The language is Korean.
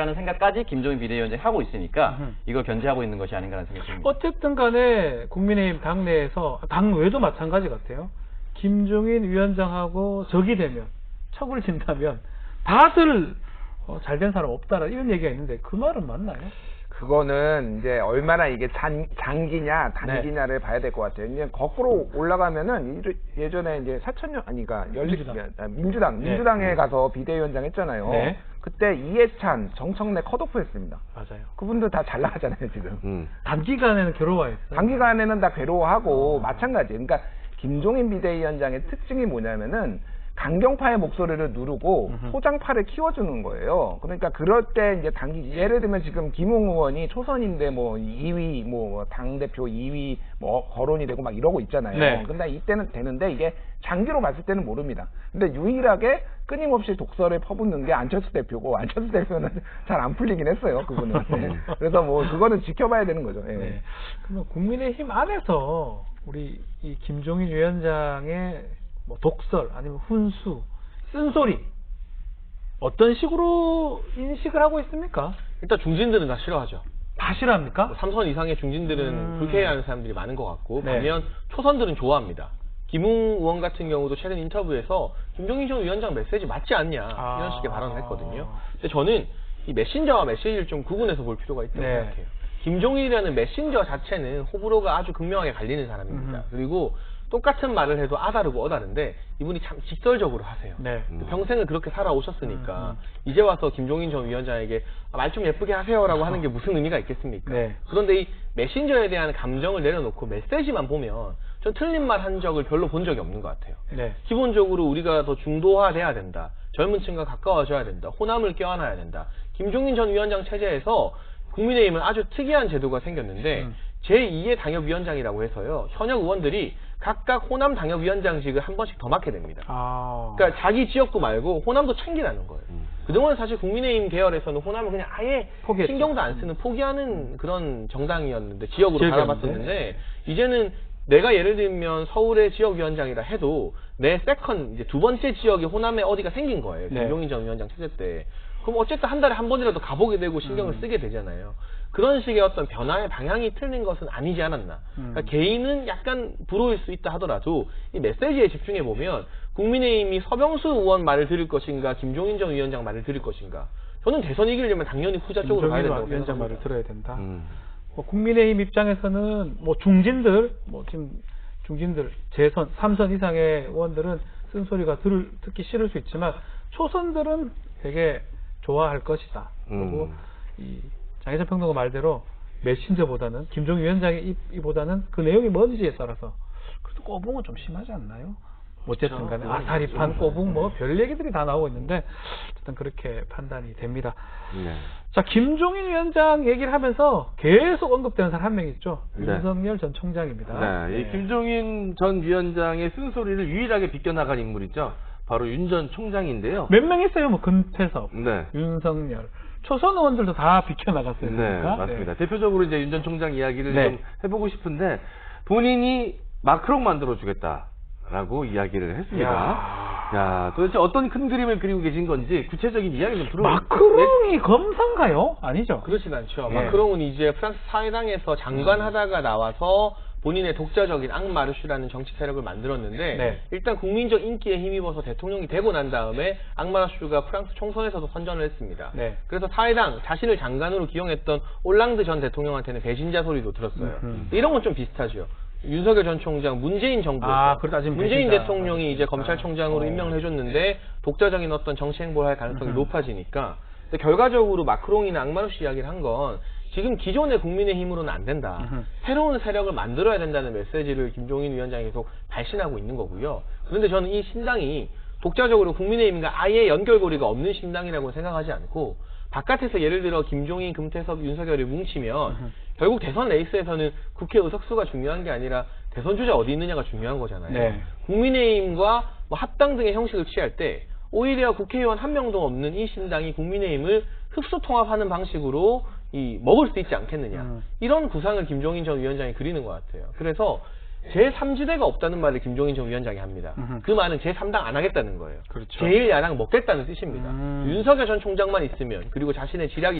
라는 생각까지 김종인 비대위원장이 하고 있으니까 이걸 견제하고 있는 것이 아닌가라는 생각이 듭니다. 어쨌든 간에 국민의힘 당내에서, 당외도 마찬가지 같아요. 김종인 위원장하고 적이 되면, 척을 진다면 다들 잘된 사람 없다라 이런 얘기가 있는데 그 말은 맞나요? 그거는 이제 얼마나 이게 장기냐 단기냐를 네. 봐야 될 것 같아요. 이제 거꾸로 올라가면은 예전에 이제 사천년 아니가 민주당에 네. 가서 비대위원장 했잖아요. 네. 그때 이해찬, 정청래 컷오프했습니다. 맞아요. 그분들 다 잘 나가잖아요 지금. 단기간에는 괴로워했어요. 단기간에는 다 괴로워하고 마찬가지. 그러니까 김종인 비대위원장의 특징이 뭐냐면은 강경파의 목소리를 누르고 소장파를 키워주는 거예요. 그러니까 그럴 때 이제 예를 들면 지금 김웅 의원이 초선인데 뭐 2위 뭐 당대표 2위 뭐 거론이 되고 막 이러고 있잖아요. 네. 근데 이때는 되는데 이게 장기로 갔을 때는 모릅니다. 근데 유일하게 끊임없이 독설을 퍼붓는 게 안철수 대표고 안철수 대표는 잘 안 풀리긴 했어요. 그분은. 네. 그래서 뭐 그거는 지켜봐야 되는 거죠. 네. 네. 그러면 국민의힘 안에서 우리 이 김종인 위원장의 뭐 독설 아니면 훈수, 쓴소리 어떤 식으로 인식을 하고 있습니까? 일단 중진들은 다 싫어하죠. 다 싫어합니까? 3선 이상의 중진들은 불쾌해하는 사람들이 많은 것 같고 네. 반면 초선들은 좋아합니다. 김웅 의원 같은 경우도 최근 인터뷰에서 김종인 전 위원장 메시지 맞지 않냐 이런 식의 발언을 했거든요. 근데 저는 이 메신저와 메시지를 좀 구분해서 볼 필요가 있다고 네. 생각해요. 김종인이라는 메신저 자체는 호불호가 아주 극명하게 갈리는 사람입니다. 그리고 똑같은 말을 해도 아다르고 어다른데 이분이 참 직설적으로 하세요. 네. 평생을 그렇게 살아오셨으니까 이제 와서 김종인 전 위원장에게 말 좀 예쁘게 하세요라고 하는 게 무슨 의미가 있겠습니까? 네. 그런데 이 메신저에 대한 감정을 내려놓고 메시지만 보면 전 틀린 말 한 적을 별로 본 적이 없는 것 같아요. 네. 기본적으로 우리가 더 중도화돼야 된다. 젊은 층과 가까워져야 된다. 호남을 껴안아야 된다. 김종인 전 위원장 체제에서 국민의힘은 아주 특이한 제도가 생겼는데 제2의 당협위원장이라고 해서요. 현역 의원들이 각각 호남 당협위원장직을 한 번씩 더 맡게 됩니다. 그러니까 자기 지역도 말고 호남도 챙기라는 거예요. 그동안 사실 국민의힘 계열에서는 호남을 그냥 아예 포기했죠. 신경도 안 쓰는 포기하는 그런 정당이었는데 지역으로 지역이었는데. 바라봤었는데 이제는 내가 예를 들면 서울의 지역위원장이라 해도 내 세컨 이제 두 번째 지역이 호남에 어디가 생긴 거예요. 네. 김종인 전 위원장 체제 때. 그럼 어쨌든 한 달에 한 번이라도 가보게 되고 신경을 쓰게 되잖아요. 그런 식의 어떤 변화의 방향이 틀린 것은 아니지 않았나. 그러니까 개인은 약간 불호일 수 있다 하더라도 이 메시지에 집중해 보면 국민의힘이 서병수 의원 말을 들을 것인가, 김종인 전 위원장 말을 들을 것인가. 저는 대선 이기려면 당연히 후자 쪽으로 가야 된다고 김종인 위원장 생각합니다. 말을 들어야 된다. 뭐 국민의힘 입장에서는 뭐 중진들, 뭐 지금 중진들 재선 3선 이상의 의원들은 쓴소리가 듣기 싫을 수 있지만 초선들은 되게 좋아할 것이다. 그리고 이 장혜찬 평론가 말대로 메신저보다는 김종인 위원장의 입보다는 그 내용이 뭔지에 따라서 그래도 꼬붕은 좀 심하지 않나요? 어쨌든 간에 아사리판, 꼬붕 뭐 별 얘기들이 다 나오고 있는데 어쨌든 그렇게 판단이 됩니다. 네. 자, 김종인 위원장 얘기를 하면서 계속 언급되는 사람 한 명 있죠. 네. 윤석열 전 총장입니다. 네, 이 김종인 전 위원장의 쓴소리를 유일하게 비껴나간 인물이죠. 바로 윤 전 총장인데요. 몇 명 있어요? 뭐 금태섭, 네. 윤석열, 초선 의원들도 다 비껴나갔어요. 네, 그러니까. 맞습니다. 대표적으로 이제 윤 전 총장 이야기를 네. 좀 해보고 싶은데 본인이 마크롱 만들어주겠다라고 이야기를 했습니다. 야, 도대체 어떤 큰 그림을 그리고 계신 건지 구체적인 이야기 좀 들어보세요. 마크롱이 검사인가요? 아니죠? 그렇진 않죠. 예. 마크롱은 이제 프랑스 사회당에서 장관하다가 나와서 본인의 독자적인 앙마르슈라는 정치 세력을 만들었는데 네. 일단 국민적 인기에 힘입어서 대통령이 되고 난 다음에 앙마르슈가 프랑스 총선에서도 선전을 했습니다. 네. 그래서 사회당 자신을 장관으로 기용했던 올랑드 전 대통령한테는 배신자 소리도 들었어요. 이런 건 좀 비슷하죠. 윤석열 전 총장, 문재인 정부에서 그렇다, 지금 문재인 배신자. 대통령이 이제 검찰총장으로 임명을 해줬는데 독자적인 어떤 정치 행보를 할 가능성이 높아지니까 근데 결과적으로 마크롱이나 앙마르슈 이야기를 한 건 지금 기존의 국민의힘으로는 안 된다. 새로운 세력을 만들어야 된다는 메시지를 김종인 위원장이 계속 발신하고 있는 거고요. 그런데 저는 이 신당이 독자적으로 국민의힘과 아예 연결고리가 없는 신당이라고 생각하지 않고 바깥에서 예를 들어 김종인, 금태섭, 윤석열이 뭉치면 결국 대선 레이스에서는 국회 의석수가 중요한 게 아니라 대선 주자 어디 있느냐가 중요한 거잖아요. 네. 국민의힘과 뭐 합당 등의 형식을 취할 때 오히려 국회의원 한 명도 없는 이 신당이 국민의힘을 흡수 통합하는 방식으로 먹을 수 있지 않겠느냐. 이런 구상을 김종인 전 위원장이 그리는 것 같아요. 그래서 제3지대가 없다는 말을 김종인 전 위원장이 합니다. 그 말은 제3당 안 하겠다는 거예요. 그렇죠. 제1야당 먹겠다는 뜻입니다. 윤석열 전 총장만 있으면 그리고 자신의 지략이